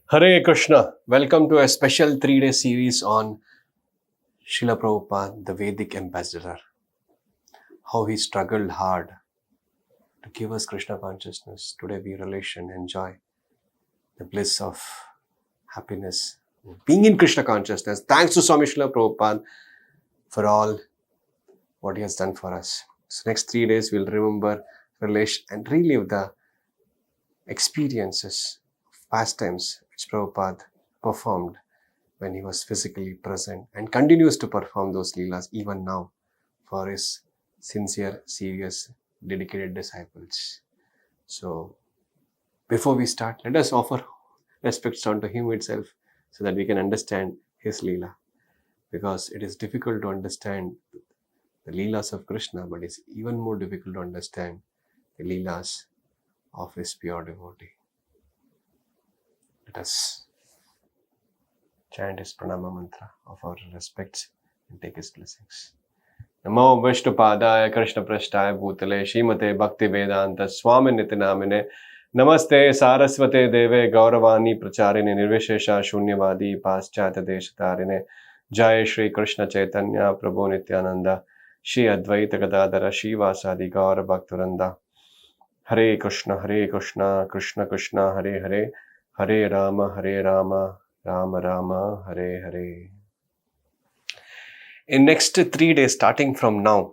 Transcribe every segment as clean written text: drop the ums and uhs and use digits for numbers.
Hare Krishna. Welcome to a special 3-day series on Srila Prabhupada, the Vedic ambassador. How he struggled hard to give us Krishna consciousness. Today we relish and enjoy the bliss of happiness, being in Krishna consciousness. Thanks to Swami Srila Prabhupada for all what he has done for us. So next 3 days we'll remember, relish and relive the experiences, pastimes which Prabhupada performed when he was physically present and continues to perform those leelas even now for his sincere, serious, dedicated disciples. So before we start, let us offer respects unto him itself so that we can understand his leela, because it is difficult to understand the leelas of Krishna, but it's even more difficult to understand the leelas of his pure devotee. Let us chant his pranama mantra of our respects and take his blessings. Namo Vishnupadaya Krishna Prashtaya Bhutale Shrimate Bhakti Vedanta Swami Nitinamine Namaste Saraswate Deve Gauravani Pracharine Nirvishesha Shunyavadi Paschata Deshatarine Jai Shri Krishna Chaitanya Prabhu Nityananda Shri Advaita Gadadara Shivasadi Gaura Bhakturanda Hare Krishna, Krishna Krishna, Hare Hare, Hare Rama, Rama Rama, Hare Hare. In next 3 days, starting from now,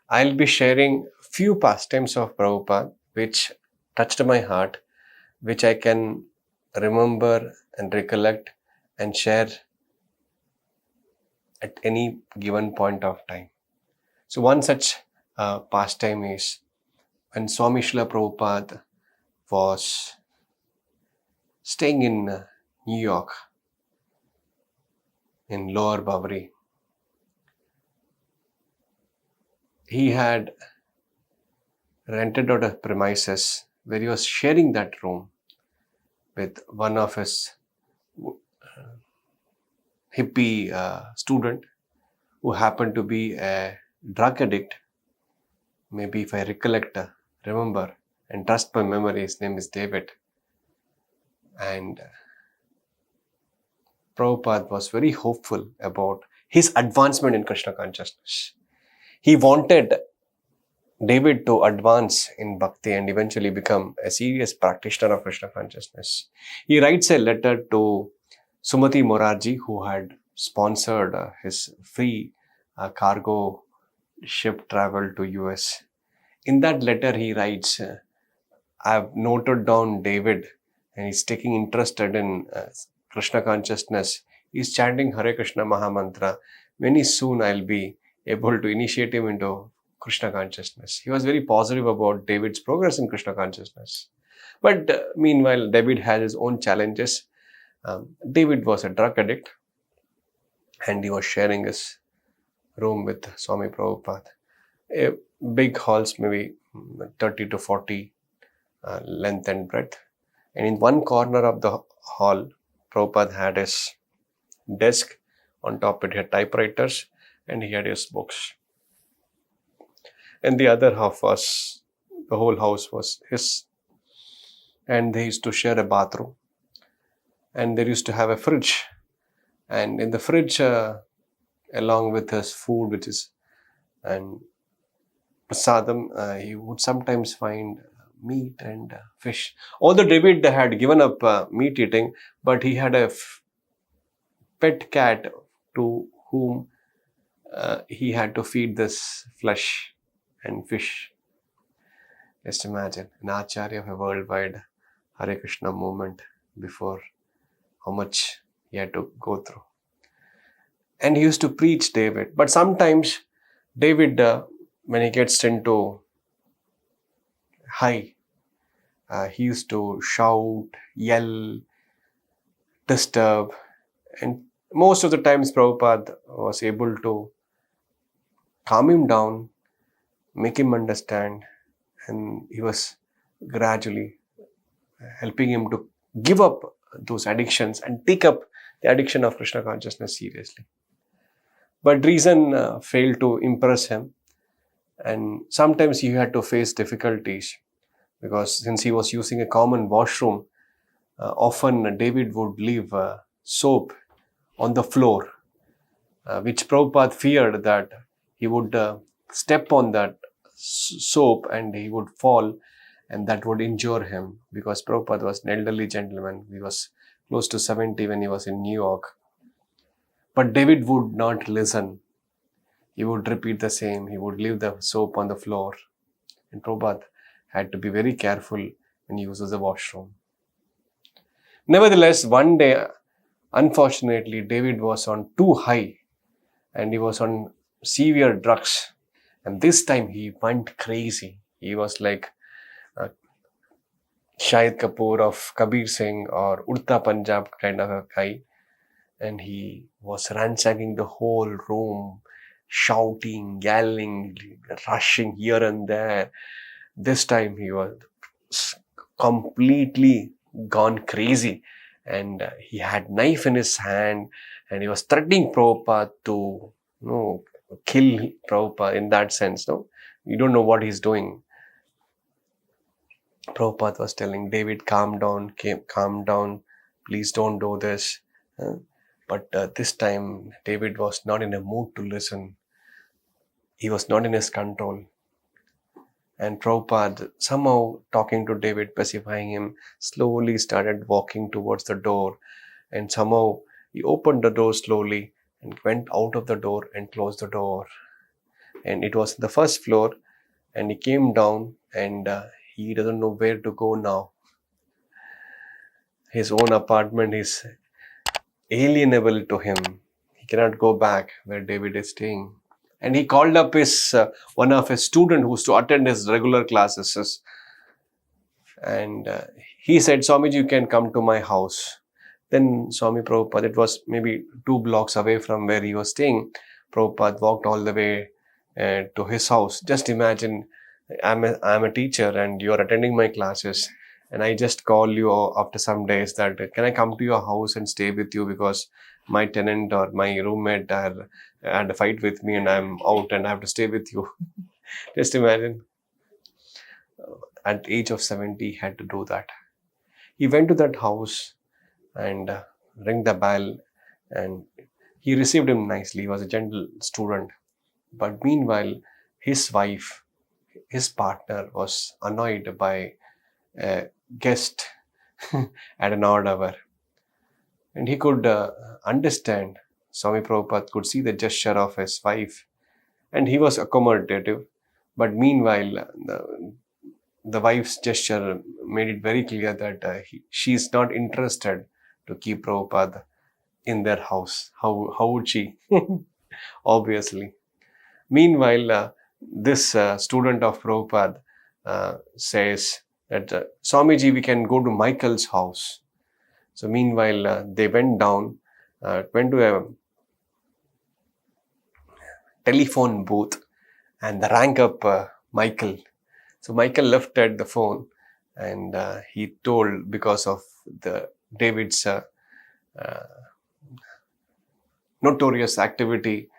I'll be sharing few pastimes of Prabhupada which touched my heart, which I can remember and recollect and share at any given point of time. So one such pastime is when Swami Srila Prabhupada was staying in New York, in Lower Bowery. He had rented out a premises where he was sharing that room with one of his hippie student who happened to be a drug addict. Maybe if I recollect, remember and trust my memory, his name is David. And Prabhupada was very hopeful about his advancement in Krishna consciousness. He wanted David to advance in bhakti and eventually become a serious practitioner of Krishna consciousness. He writes a letter to Sumati Morarji, who had sponsored his free cargo ship travel to US. In that letter he writes, I have noted down David and he's taking interested in Krishna consciousness. He's chanting Hare Krishna Mahamantra. Very soon I'll be able to initiate him into Krishna consciousness. He was very positive about David's progress in Krishna consciousness. But meanwhile, David had his own challenges. David was a drug addict and he was sharing his room with Swami Prabhupada. A big halls, maybe 30 to 40 length and breadth. And in one corner of the hall, Prabhupada had his desk. On top it had typewriters and he had his books. And the other half was, the whole house was his. And they used to share a bathroom. And they used to have a fridge. And in the fridge, along with his food, which is and prasadam, he would sometimes find meat and fish. Although David had given up meat eating, but he had a pet cat to whom he had to feed this flesh and fish. Just imagine an Acharya of a worldwide Hare Krishna movement before, how much he had to go through. And he used to preach David. But sometimes David, when he gets into high, he used to shout, yell, disturb. And most of the times Prabhupada was able to calm him down, make him understand, and he was gradually helping him to give up those addictions and take up the addiction of Krishna consciousness seriously. But reason failed to impress him, and sometimes he had to face difficulties because since he was using a common washroom, often David would leave soap on the floor, which Prabhupada feared that he would step on that soap and he would fall, and that would injure him, because Prabhupada was an elderly gentleman. He was close to 70 when he was in New York. But David would not listen. He would repeat the same. He would leave the soap on the floor. And Prabhupada had to be very careful when he uses the washroom. Nevertheless, one day, unfortunately, David was on too high and he was on severe drugs. And this time he went crazy. He was like Shahid Kapoor of Kabir Singh or Urta Punjab kind of a guy. And he was ransacking the whole room, shouting, yelling, rushing here and there. This time he was completely gone crazy, and he had knife in his hand, and he was threatening Prabhupada to kill Prabhupada in that sense. No, you don't know what he's doing. Prabhupada was telling David, calm down, please don't do this. But this time, David was not in a mood to listen. He was not in his control. And Prabhupada, somehow talking to David, pacifying him, slowly started walking towards the door. And somehow he opened the door slowly and went out of the door and closed the door. And it was the first floor, and he came down, and he doesn't know where to go now. His own apartment is alienable to him. He cannot go back where David is staying. And he called up one of his students who used to attend his regular classes. And he said, Swamiji, you can come to my house. Then Swami Prabhupada, it was maybe 2 blocks away from where he was staying. Prabhupada walked all the way to his house. Just imagine, I'm a teacher and you're attending my classes. And I just call you after some days that, can I come to your house and stay with you, because my tenant or my roommate had a fight with me and I'm out and I have to stay with you. Just imagine. At the age of 70, he had to do that. He went to that house and rang the bell, and he received him nicely. He was a gentle student. But meanwhile, his wife, his partner, was annoyed by a guest at an odd hour. And he could understand. Swami Prabhupada could see the gesture of his wife, and he was accommodative. But meanwhile, the wife's gesture made it very clear that she is not interested to keep Prabhupada in their house. How would she? Obviously. Meanwhile, this student of Prabhupada says that, Swamiji, we can go to Michael's house. So meanwhile, they went down, went to a telephone booth, and they rang up Michael. So Michael lifted the phone, and he told, because of David's notorious activity,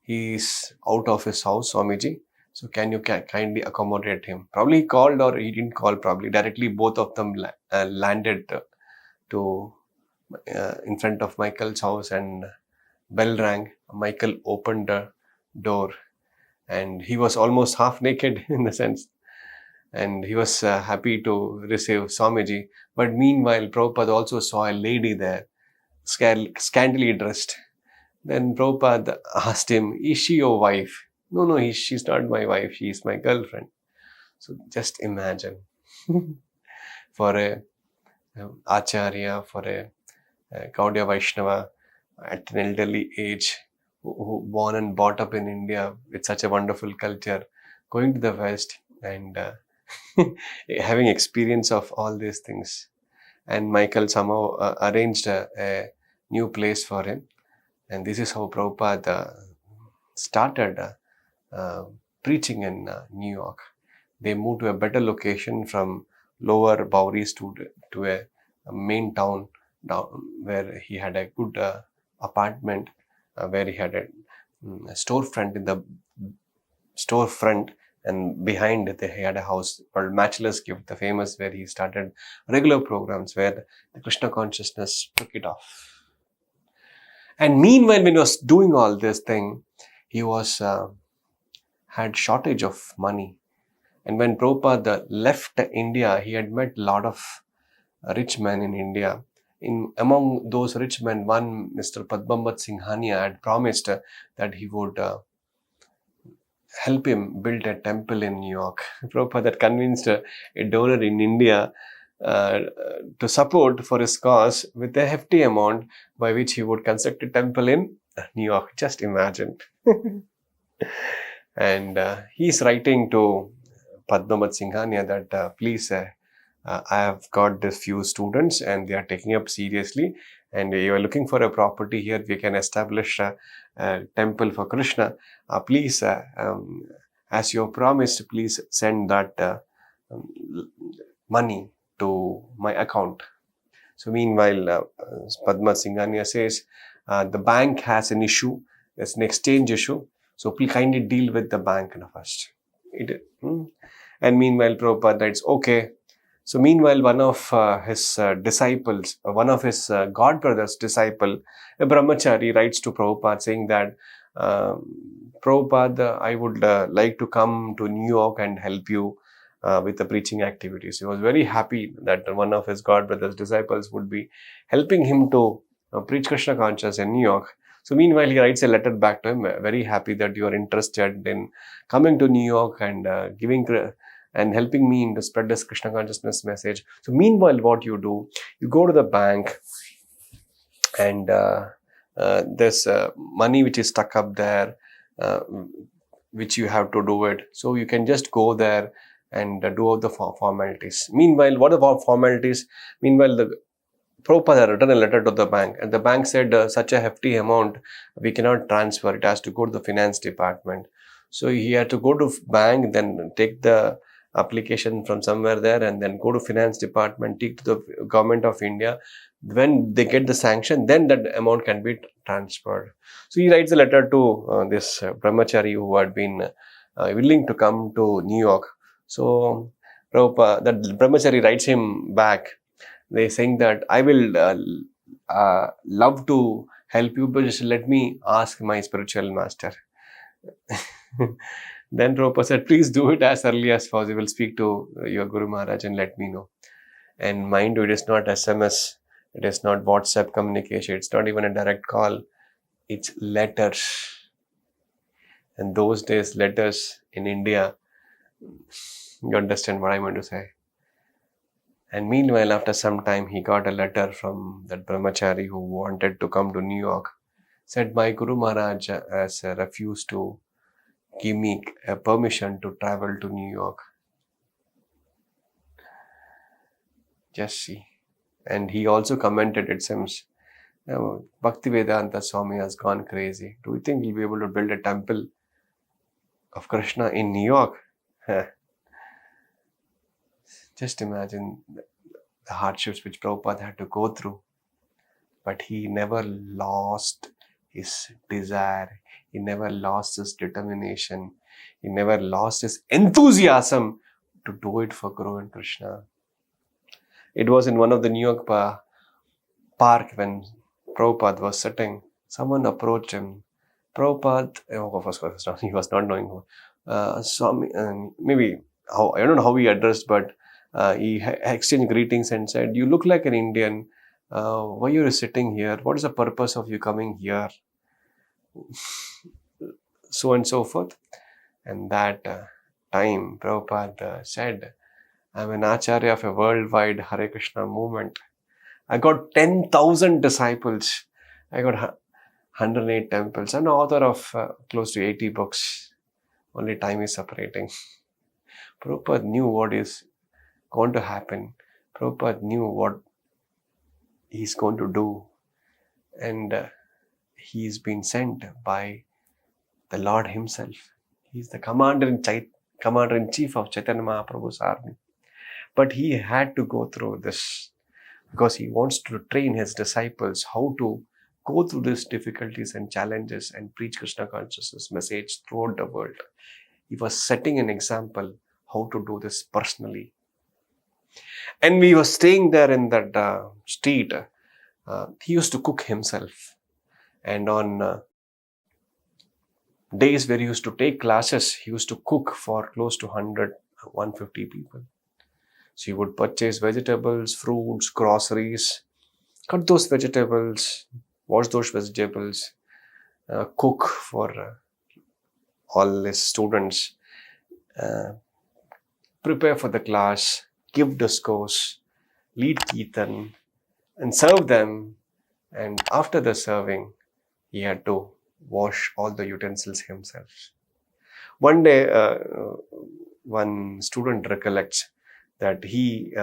he's out of his house, Swamiji. So can you kindly accommodate him? Probably he called, or he didn't call, probably directly both of them landed to in front of Michael's house, and bell rang. Michael opened the door, and he was almost half naked in the sense, and he was happy to receive Swamiji. But meanwhile, Prabhupada also saw a lady there, scantily dressed. Then Prabhupada asked him, is she your wife? No, she's not my wife, she is my girlfriend. So just imagine, for a Acharya, for a Gaudiya Vaishnava at an elderly age, who born and brought up in India with such a wonderful culture, going to the West and having experience of all these things. And Michael somehow arranged a new place for him. And this is how Prabhupada started preaching in New York. They moved to a better location from lower Boweries to a main town down, where he had a good apartment, where he had a storefront. In the storefront, And behind it, he had a house called Matchless Gift, the famous, where he started regular programs where the Krishna consciousness took it off. And meanwhile, when he was doing all this thing, he was had shortage of money. And when Prabhupada left India, he had met a lot of rich men in India. Among those rich men, one, Mr. Padmambat Singhania, had promised that he would help him build a temple in New York. Prabhupada had convinced a donor in India to support for his cause with a hefty amount by which he would construct a temple in New York. Just imagine. And he's writing to Padmavat Singhania that please, I have got this few students and they are taking up seriously, and you are looking for a property here, we can establish a temple for Krishna. Please, as you have promised, please send that money to my account. So meanwhile, Padma Singhania says, the bank has an issue, there's an exchange issue, so please kindly deal with the bank first. And meanwhile, Prabhupada writes, okay. So meanwhile, one of his disciples, one of his god brother's disciple, a brahmachari, writes to Prabhupada saying that, Prabhupada, I would like to come to New York and help you with the preaching activities. He was very happy that one of his god brother's disciples would be helping him to preach Krishna consciousness in New York. So meanwhile, he writes a letter back to him, very happy that you are interested in coming to New York and giving and helping me to spread this Krishna consciousness message. So meanwhile, what you do, you go to the bank and there's money which is stuck up there, which you have to do it. So you can just go there and do all the formalities. Meanwhile, what are the formalities? Meanwhile, the Prabhupada had written a letter to the bank, and the bank said such a hefty amount we cannot transfer. It has to go to the finance department. So he had to go to bank, then take the application from somewhere there, and then go to finance department, take to the government of India. When they get the sanction, then that amount can be transferred. So he writes a letter to this brahmachari who had been willing to come to New York. So Prabhupada, that brahmachari writes him back. They saying that I will love to help you, but just let me ask my spiritual master. Then Prabhupada said, please do it as early as possible. Speak to your Guru Maharaj and let me know. And mind you, it is not SMS, it is not WhatsApp communication, it's not even a direct call, it's letters. And those days, letters in India, you understand what I want to say. And meanwhile, after some time, he got a letter from that brahmachari who wanted to come to New York. Said, my Guru Maharaj has refused to give me a permission to travel to New York. Just see. And he also commented, it seems, Bhaktivedanta Swami has gone crazy. Do you think he'll be able to build a temple of Krishna in New York? Just imagine the hardships which Prabhupada had to go through. But he never lost his desire. He never lost his determination. He never lost his enthusiasm to do it for Guru and Krishna. It was in one of the New York park when Prabhupada was sitting. Someone approached him. Prabhupada, of course, he was not knowing who. Swami, maybe, I don't know how he addressed, but he exchanged greetings and said, you look like an Indian. Why are you sitting here? What is the purpose of you coming here? So and so forth. And that time, Prabhupada said, I'm an acharya of a worldwide Hare Krishna movement. I got 10,000 disciples. I got 108 temples. I'm an author of close to 80 books. Only time is separating. Prabhupada knew what is going to happen. Prabhupada knew what he's going to do. And he's been sent by the Lord himself. He's the commander-in-chief of Chaitanya Mahaprabhu's army. But he had to go through this because he wants to train his disciples how to go through these difficulties and challenges and preach Krishna consciousness message throughout the world. he was setting an example how to do this personally. And we were staying there in that street. He used to cook himself. And on days where he used to take classes, he used to cook for close to 100, 150 people. So he would purchase vegetables, fruits, groceries, cut those vegetables, wash those vegetables, cook for all his students, prepare for the class, give discourse, lead kirtan, and serve them. And after the serving, he had to wash all the utensils himself. One day, one student recollects that he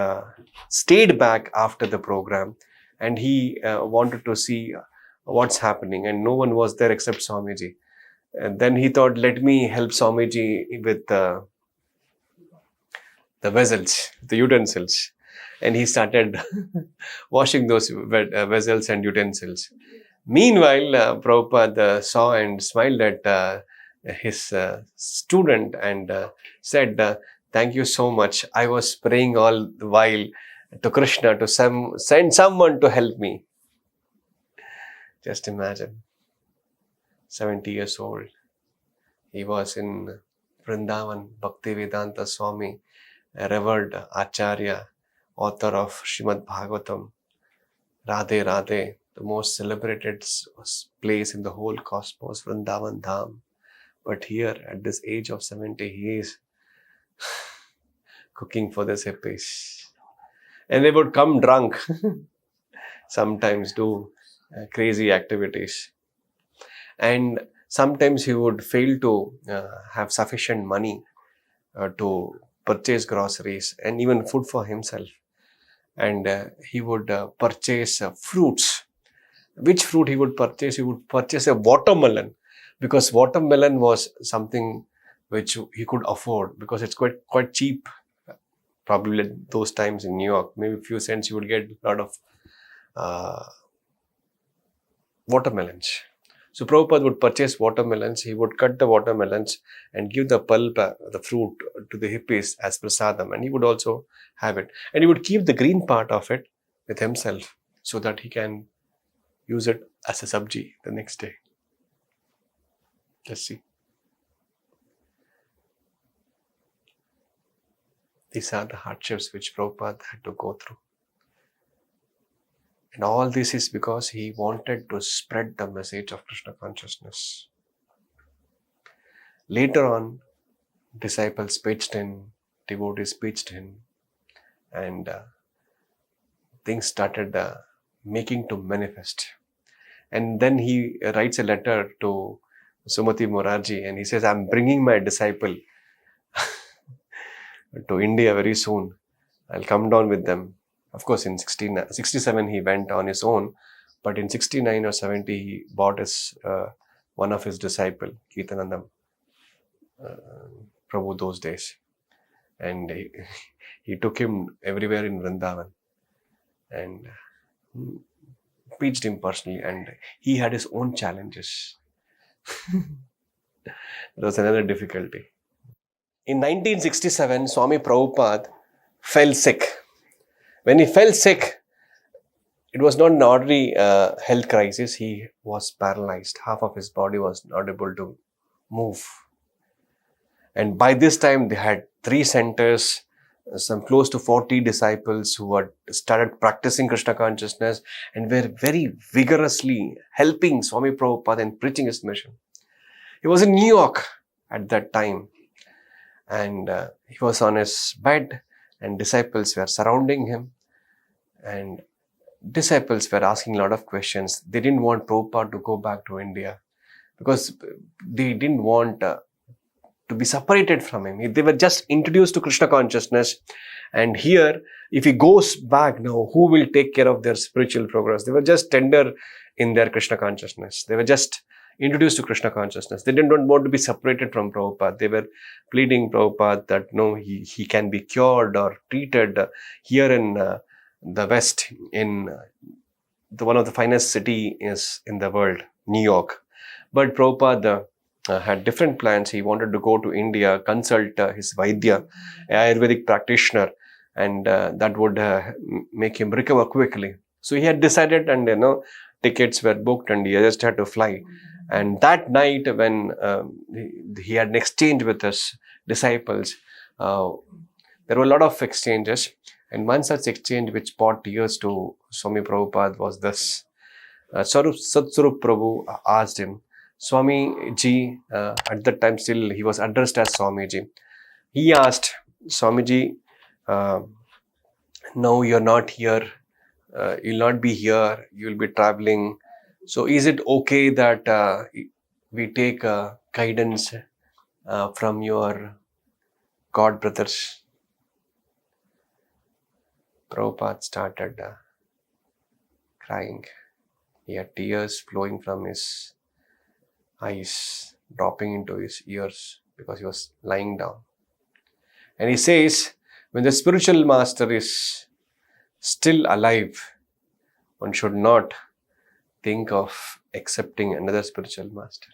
stayed back after the program and he wanted to see what's happening, and no one was there except Swamiji. And then he thought, let me help Swamiji with the vessels, the utensils. And he started washing those vessels and utensils. Meanwhile, Prabhupada saw and smiled at his student and said, thank you so much. I was praying all the while to Krishna to send someone to help me. Just imagine, 70 years old. He was in Vrindavan, Bhaktivedanta Swami, a revered Acharya, author of Srimad Bhagavatam, Radhe Radhe, the most celebrated place in the whole cosmos, Vrindavan Dham. But here, at this age of 70, he is cooking for the hippies. And they would come drunk, sometimes do crazy activities. And sometimes he would fail to have sufficient money to purchase groceries and even food for himself. And he would purchase fruits. Which fruit he would purchase? He would purchase a watermelon, because watermelon was something which he could afford because it's quite cheap. Probably at those times in New York, maybe a few cents, you would get a lot of watermelons. So Prabhupada would purchase watermelons. He would cut the watermelons and give the pulp, the fruit, to the hippies as prasadam, and he would also have it. And he would keep the green part of it with himself so that he can use it as a sabji the next day. Let's see. These are the hardships which Prabhupada had to go through. And all this is because he wanted to spread the message of Krishna consciousness. Later on, disciples pitched in, devotees pitched in, and things started making to manifest. And then he writes a letter to Sumati Morarji and he says, I'm bringing my disciple to India very soon. I'll come down with them. Of course, in 67 he went on his own, but in 69 or 70 he bought one of his disciples, Kirtanandam Prabhu those days. And he took him everywhere in Vrindavan and preached him personally, and he had his own challenges. There was another difficulty. In 1967, Swami Prabhupada fell sick. When he fell sick, it was not an ordinary health crisis. He was paralyzed. Half of his body was not able to move. And by this time, they had 3 centers, some close to 40 disciples who had started practicing Krishna consciousness and were very vigorously helping Swami Prabhupada in preaching his mission. He was in New York at that time, and he was on his bed, and disciples were surrounding him, and disciples were asking a lot of questions. They didn't want Prabhupada to go back to India because they didn't want to be separated from him. They were just introduced to Krishna consciousness, and here, if he goes back now, who will take care of their spiritual progress? They were just tender in their Krishna consciousness. They were just introduced to Krishna consciousness. They didn't want to be separated from Prabhupada. They were pleading Prabhupada that no, he can be cured or treated here in the West, in one of the finest city is in the world, New York. But Prabhupada had different plans. He wanted to go to India, consult his Vaidya, Ayurvedic practitioner, and that would make him recover quickly. So he had decided, and tickets were booked, and he just had to fly. And that night, when he had an exchange with his disciples, there were a lot of exchanges. And one such exchange which brought tears to Swami Prabhupada was this. Satsvarup Prabhu asked him, Swami Ji, at that time still he was addressed as Swami Ji. He asked, Swami Ji, no, you're not here. You'll not be here. You'll be traveling. So is it okay that we take guidance from your God brothers? Prabhupada started crying. He had tears flowing from his eyes, dropping into his ears because he was lying down. And he says, when the spiritual master is still alive, one should not think of accepting another spiritual master.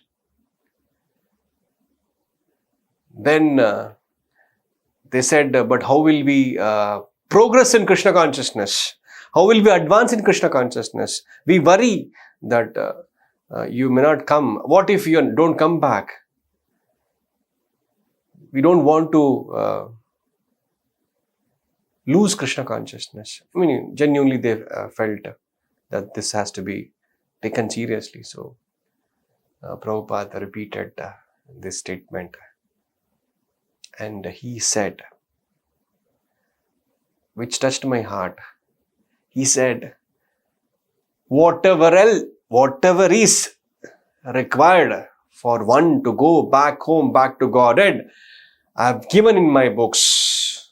Then they said, but how will we progress in Krishna consciousness? How will we advance in Krishna consciousness? We worry that you may not come. What if you don't come back? We don't want to lose Krishna consciousness. I mean, genuinely they felt that this has to be taken seriously. So Prabhupada repeated this statement. And he said, which touched my heart. He said, whatever is required for one to go back home, back to Godhead, I have given in my books.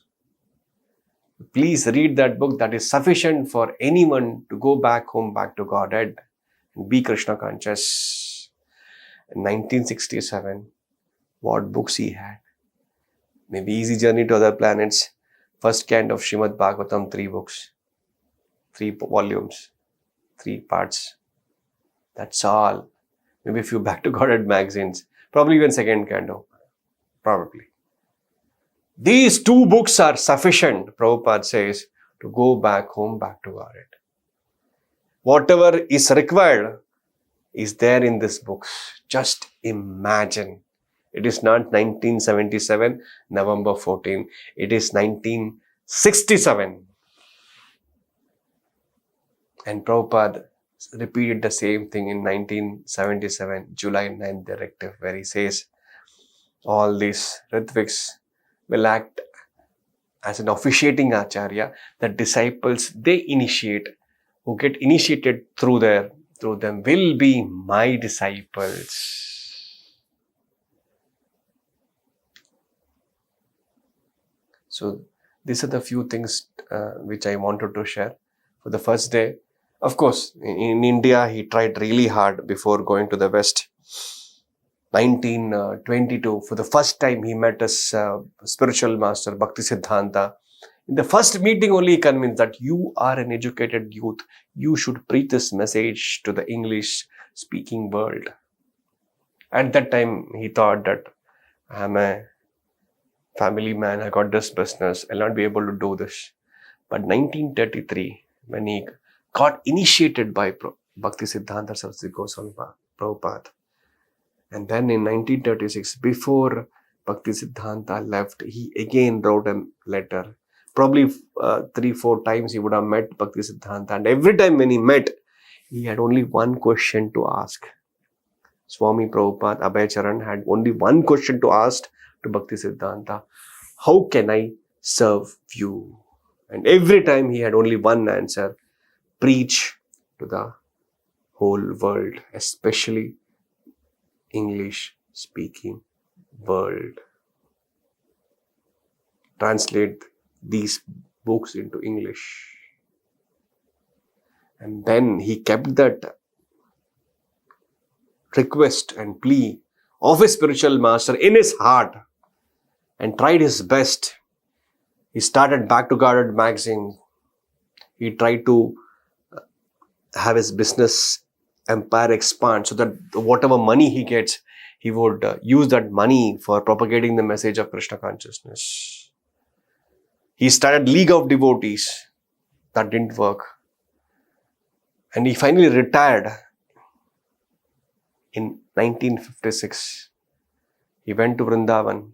Please read that book. That is sufficient for anyone to go back home, back to Godhead and be Krishna conscious. In 1967, what books he had? Maybe Easy Journey to Other Planets, first canto of Srimad Bhagavatam, 3 books. 3 volumes, 3 parts. That's all. Maybe a few Back to Godhead magazines. Probably even second canto. Probably. These 2 books are sufficient, Prabhupada says, to go back home, back to Godhead. Whatever is required is there in these books. Just imagine. It is not 1977, November 14. It is 1967. And Prabhupada repeated the same thing in 1977, July 9th directive, where he says, all these Ritviks will act as an officiating Acharya. The disciples they initiate, who get initiated through them, will be my disciples. So these are the few things which I wanted to share. For the first day, of course, in India, he tried really hard before going to the West. 1922, for the first time, he met his spiritual master, Bhakti Siddhanta. In the first meeting only, he convinced that you are an educated youth. You should preach this message to the English-speaking world. At that time, he thought that I'm a family man, I got this business, I'll not be able to do this. But 1933, when he got initiated by Bhakti Siddhanta Saraswati Goswami Prabhupada, and then in 1936, before Bhakti Siddhanta left, he again wrote a letter. Probably 3-4 times he would have met Bhakti Siddhanta, and every time when he met, he had only one question to ask. Swami Prabhupada, Abhay had only one question to ask to Bhakti Siddhanta: how can I serve you? And every time he had only one answer: preach to the whole world, especially English-speaking world. Translate these books into English. And then he kept that request and plea of his spiritual master in his heart and tried his best. He started Back to Godhead magazine. He tried to have his business empire expand so that whatever money he gets, he would use that money for propagating the message of Krishna consciousness. He started League of Devotees. That didn't work. And he finally retired in 1956. He went to Vrindavan.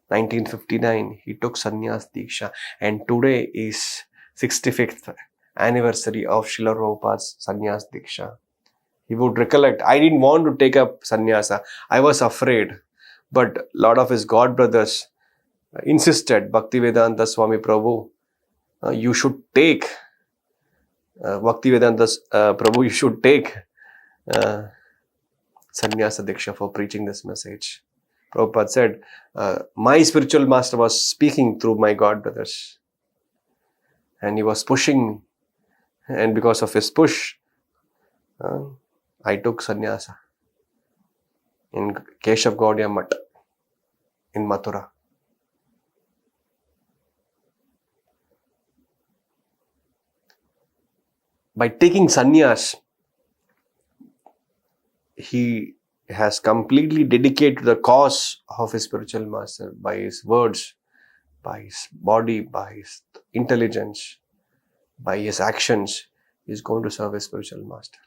1959, he took Sannyas Diksha. And today is 65th anniversary of Srila Prabhupada's Sannyas Diksha. He would recollect, I didn't want to take up sannyasa. I was afraid. But a lot of his god brothers insisted, Bhaktivedanta Swami Prabhu, you should take, Bhaktivedanta Prabhu, you should take sannyasa Diksha for preaching this message. Prabhupada said, my spiritual master was speaking through my god brothers. And he was pushing me. And because of his push, I took sannyasa in Keshav Gaudiya Math in Mathura. By taking sannyas, he has completely dedicated to the cause of his spiritual master by his words, by his body, by his intelligence, by his actions. He is going to serve his spiritual master.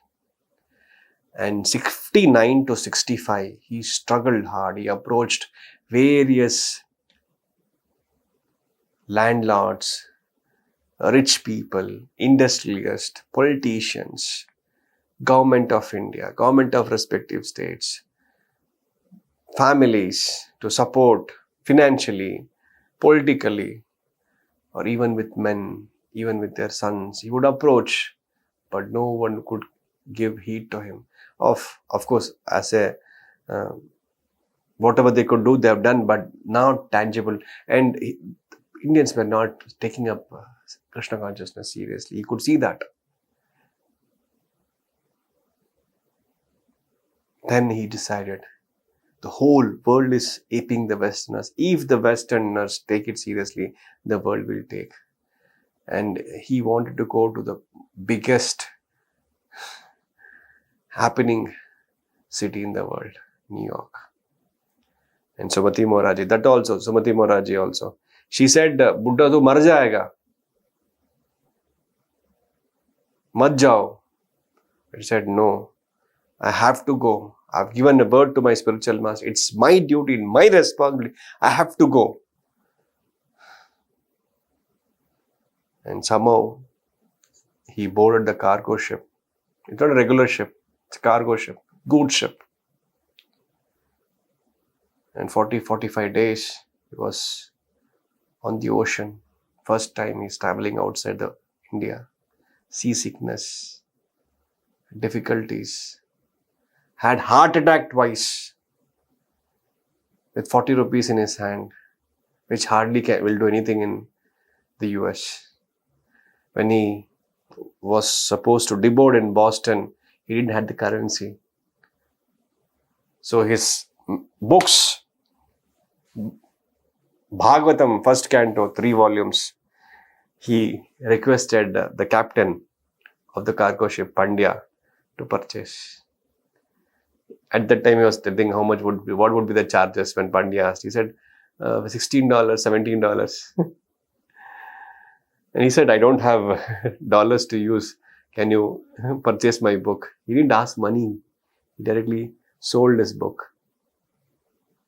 And 59 to 65, he struggled hard. He approached various landlords, rich people, industrialists, politicians, government of India, government of respective states, families to support financially, politically, or even with men, even with their sons. He would approach, but no one could give heed to him. Of course, as a whatever they could do, they have done, but not tangible. And Indians were not taking up Krishna consciousness seriously. He could see that. Then he decided, the whole world is aping the Westerners. If the Westerners take it seriously, the world will take. And he wanted to go to the biggest happening city in the world, New York. And Sumati Moraji also. She said, Buddha to mar jayega. Mat jao. He said, no, I have to go. I've given a word to my spiritual master. It's my duty, my responsibility. I have to go. And somehow, he boarded the cargo ship. It's not a regular ship. It's a cargo ship, goods ship. And 40-45 days, he was on the ocean. First time he's traveling outside the India. Seasickness, difficulties. Had heart attack twice. With 40 rupees in his hand, which hardly will do anything in the US. When he was supposed to deboard in Boston, he didn't have the currency. So his books, Bhagavatam, first canto, 3 volumes, he requested the captain of the cargo ship, Pandya, to purchase. At that time, he was thinking what would be the charges when Pandya asked. He said, $16, $17. And he said, I don't have dollars to use. Can you purchase my book? He didn't ask money. He directly sold his book.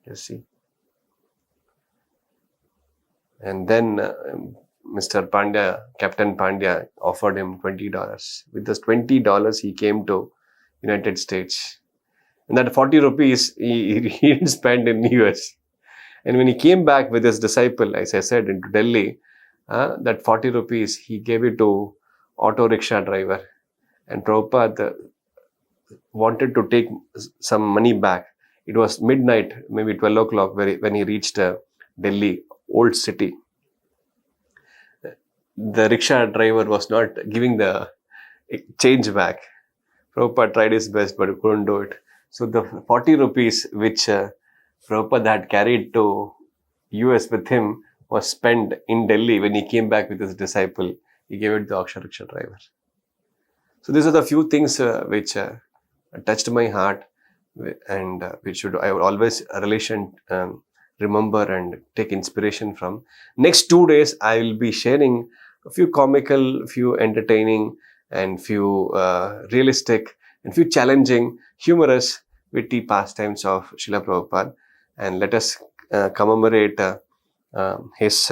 You see. And then Mr. Pandya, Captain Pandya, offered him $20. With this $20, he came to United States. And that 40 rupees, he didn't spend in US. And when he came back with his disciple, as I said, into Delhi, that 40 rupees, he gave it to auto rickshaw driver. And Prabhupada wanted to take some money back. It was midnight, maybe 12 o'clock, when he reached Delhi, old city. The rickshaw driver was not giving the change back. Prabhupada tried his best, but he couldn't do it. So the 40 rupees which Prabhupada had carried to US with him was spent in Delhi. When he came back with his disciple, he gave it to the auto rickshaw driver. So these are the few things which touched my heart. and I would always remember and take inspiration from. Next 2 days, I will be sharing a few comical, few entertaining, and few realistic, and few challenging, humorous, witty pastimes of Srila Prabhupada. And let us commemorate his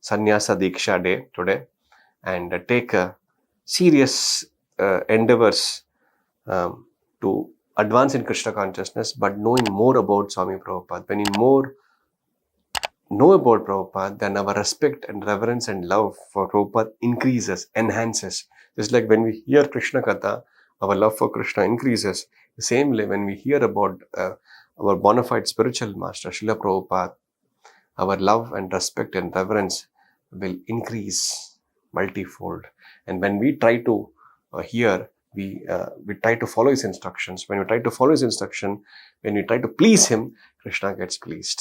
Sannyasa Diksha Day today, and take serious endeavors to advance in Krishna consciousness, but knowing more about Swami Prabhupada. When you more know about Prabhupada, then our respect and reverence and love for Prabhupada increases, enhances. Just like when we hear Krishna Katha, our love for Krishna increases. The same way, when we hear about our bona fide spiritual master, Srila Prabhupada, our love and respect and reverence will increase multifold. And when we try to hear, we try to follow his instructions. When we try to follow his instruction, when we try to please him, Krishna gets pleased.